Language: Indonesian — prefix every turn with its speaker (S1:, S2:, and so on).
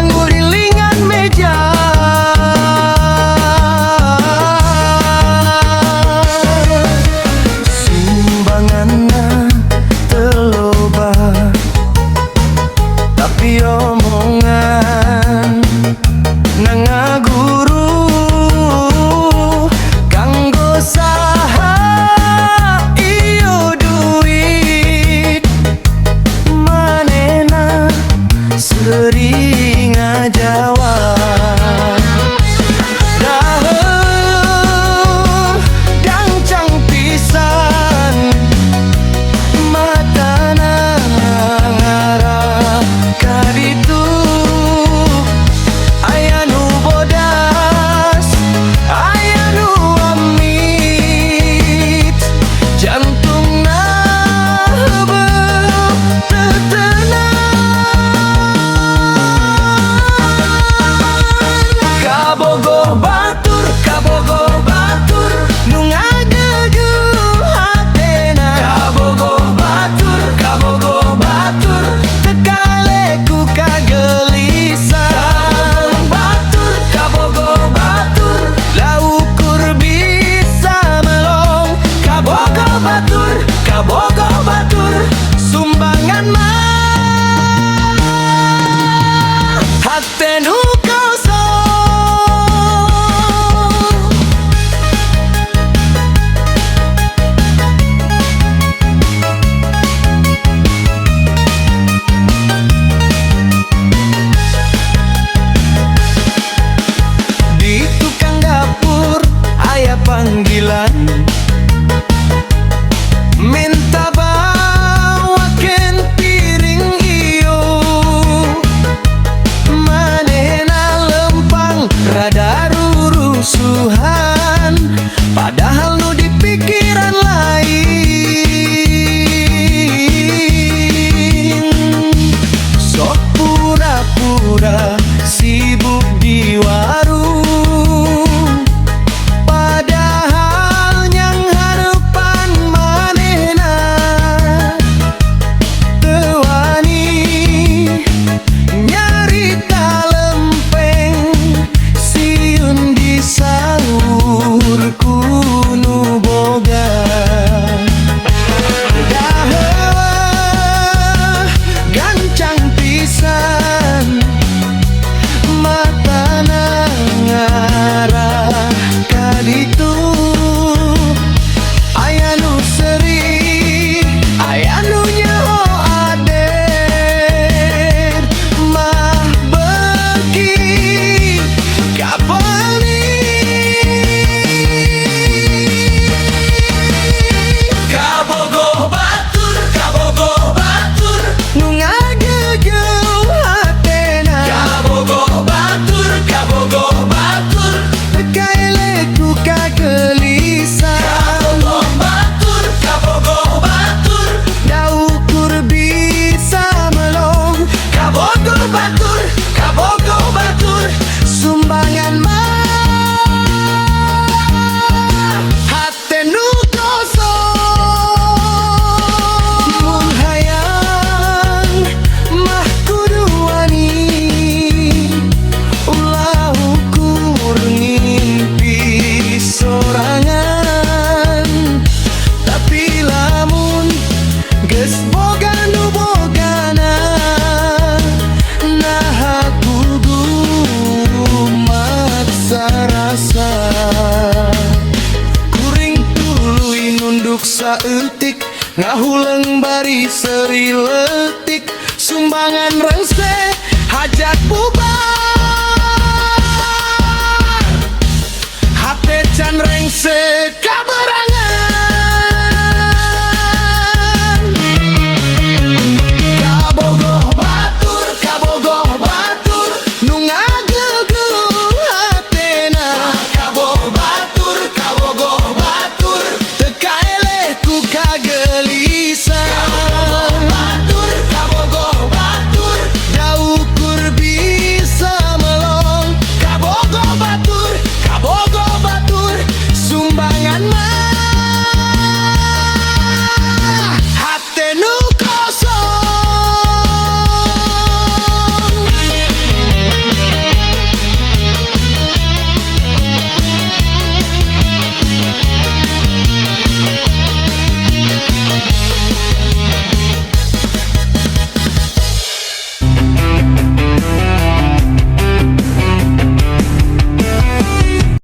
S1: ngurilingan meja. Sumbanganna teloba, tapi omongan nangaguru kanggo saha iyo duit manena sering ngajawab. Daheuh gancang pisan matana ngarah ka ditu. Aya nu bodas, aya nu amit, jantungna heubeul teu teunang. Kabogoh batur nu ngageugeum hatena. Kabogoh batur teu kaleku kagelisah. Kabogoh batur laukur bisa melong. Kabogoh batur sumbangan mah hate nu kosong. Di tukang dapur aya panggilan, minta bawakeun piring ieu. Manehna lempang rada rurusuhan, padahal nu di pikiran lain. Sok pura-pura sibuk di warung, padahal nyang hareupan manehna teu wani nyarita lempeng sieun disaur ku nu boga. Daheuh gancang pisan matana ngarah ka ditu. Aya nu seri, aya nu nyaho ader, mah beuki ka peuli. Kabogoh batur nu ngageugeum hatena. Kabogoh batur teu kaeleku kagelisah. Kabogoh batur daukur bisa melong. Kabogoh batur sumbangan mah hate nu kosong. Mun hayang mah kudu wani ulah ukur ngimpi sorangan. Tapi lamun geus boga nu bogana, nah kudu maksa rasa. Kuring tuluy nunduk saeutik, ngahuleng bari seri leutik. Sumbangan rengse hajat buka